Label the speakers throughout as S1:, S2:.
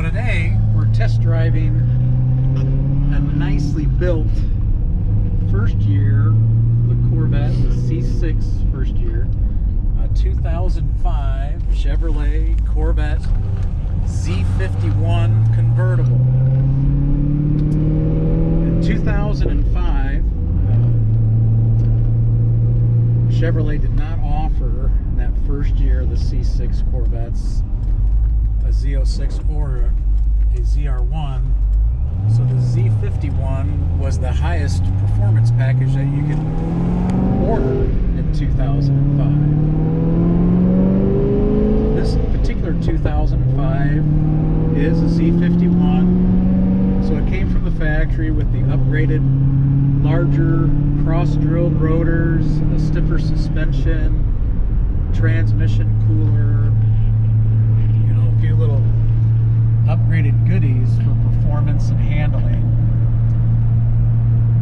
S1: today we're test driving a nicely built first year, the Corvette, the C6 first year, 2005 Chevrolet Corvette Z51 Convertible. In 2005, Chevrolet did not offer in that first year the C6 Corvettes a Z06 or a ZR1, so the Z51 was the highest performance package that you could order in 2005. This particular 2005 is a Z51, so it came from the factory with the upgraded larger cross-drilled rotors, a stiffer suspension, transmission cooler, you know, a few little upgraded goodies for performance and handling.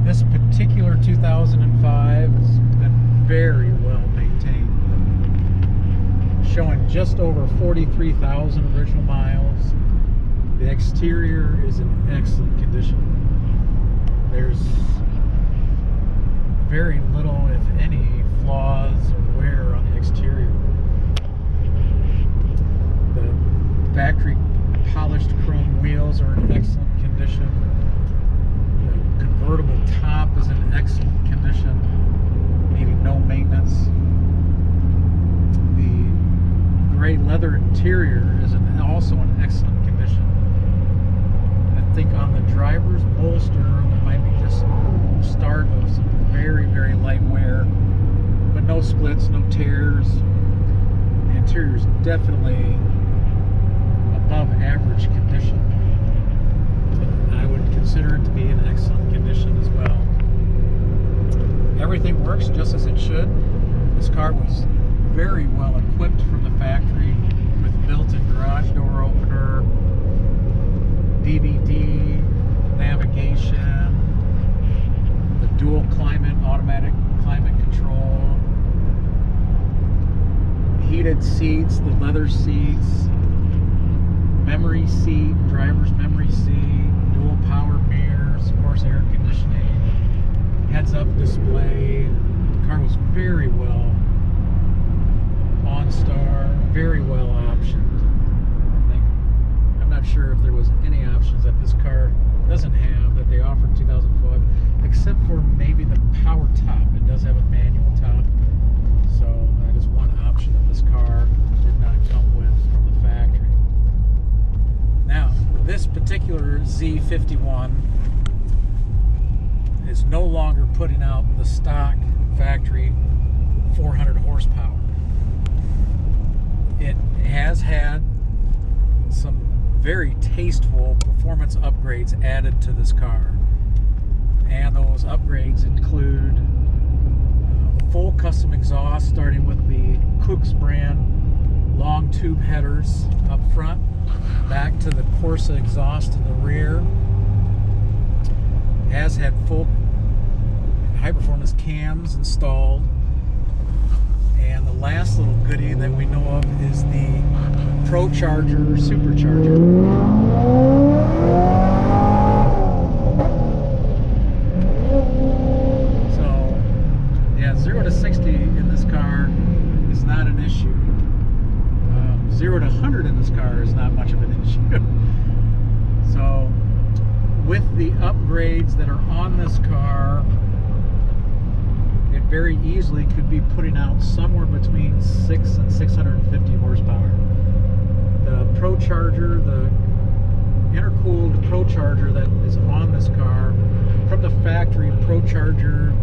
S1: This particular 2005 has been very well maintained, showing just over 43,000 original miles. The exterior is in excellent condition. There's very little, if any, flaws or wear on the exterior. The factory polished chrome wheels are in excellent condition. The convertible top is in excellent condition, needing no maintenance. The gray leather interior is also in excellent condition. I think on the driver's bolster there might be just start of some very, very light wear, but no splits, no tears. The interior is definitely above average condition. I would consider it to be in excellent condition as well. Everything works just as it should. This car was very well equipped from the factory with built-in garage door opener, DVD, navigation, the dual climate, automatic climate control, heated seats, the leather seats, memory seat, driver's memory seat, dual power mirrors, of course air conditioning, heads-up display. The car was very well OnStar, very well optioned. I'm not sure if there was any options that this car doesn't have that they offered in 2005, except for maybe the power top. It does have a manual top, so that is one option that this car did not come with from the factory. Now, this particular Z51 is no longer putting out the stock factory 400 horsepower. It has had some very tasteful performance upgrades added to this car, and those upgrades include full custom exhaust, starting with the Kooks brand long tube headers up front, back to the Corsa exhaust in the rear. Has had full high performance cams installed, and the last little goodie that we know of is the Procharger Supercharger. So, yeah, 0 to 60 in this car is not an issue. 0 to 100 in this car is not much of an issue. So, with the upgrades that are on this car, it very easily could be putting out somewhere between 6 and 650 horsepower. The Procharger, the intercooled Procharger that is on this car, from the factory, Procharger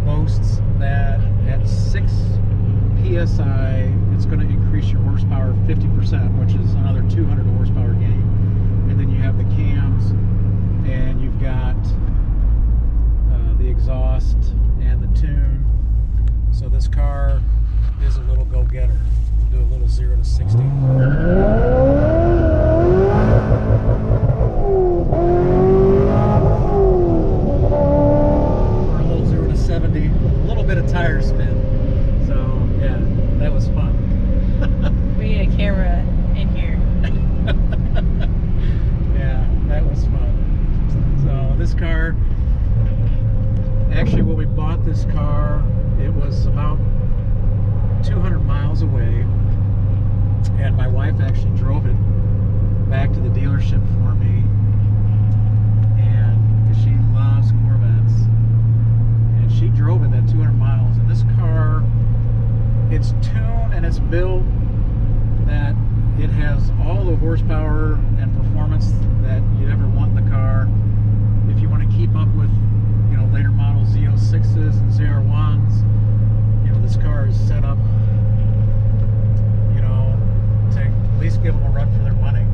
S1: boasts that at 6 PSI, it's going to increase your horsepower 50%, which is another 200 horsepower gain. And then you have the cams, and you've got the exhaust and the tune. So this car is a little go-getter. We'll do a little 0 to 60. Or a little 0 to 70. A little bit of tire spin. So yeah, that was fun.
S2: We need a camera in here.
S1: Actually, when we bought this car, it was about 200 miles away, and my wife actually drove it back to the dealership for me, and because she loves Corvettes, and she drove it that 200 miles. And this car, it's tuned and it's built that it has all the horsepower and performance that you'd ever want in the car. If you want to keep up with, you know, later model Z06s and ZR1s, you know, this car is set up, you know, to at least give them a run for their money.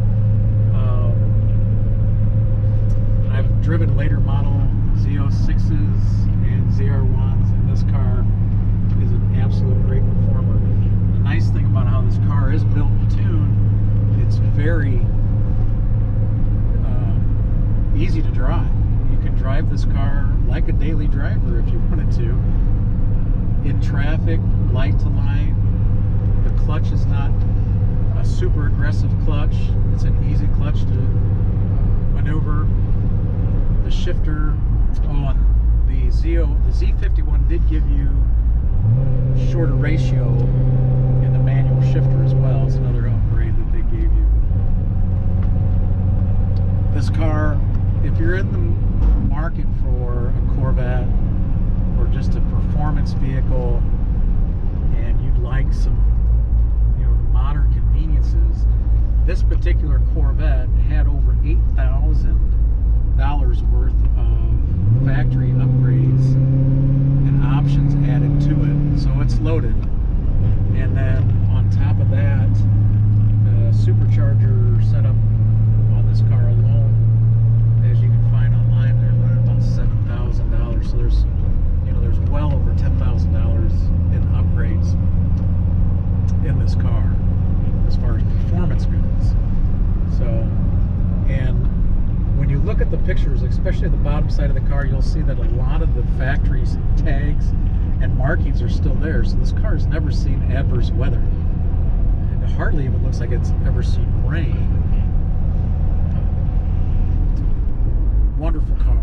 S1: I've driven later model Z06s and ZR1s, and this car is an absolute great performer. The nice thing about how this car is built and tuned, it's very easy to drive. You can drive this car like a daily driver if you wanted to. In traffic, light to light. The clutch is not a super aggressive clutch. It's an easy clutch to maneuver. The shifter on the Z51 did give you shorter ratio in the manual shifter as well. It's another upgrade that they gave you. This car, if you're in the market for a Corvette or just a performance vehicle and you'd like some, you know, modern conveniences, this particular Corvette had over $8,000 worth of factory upgrades and options added to it, so it's loaded. And then on top of that, the supercharger setup on this car alone, as you can find online, they're running about $7,000. So there's, you know, there's well over $10,000 in upgrades in this car as far as performance goes. So, and when you look at the pictures, especially at the bottom side of the car, you'll see that a lot of the factory's tags and markings are still there. So this car has never seen adverse weather. It hardly even looks like it's ever seen rain. Wonderful car.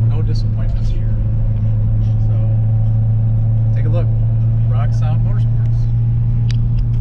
S1: No disappointments here.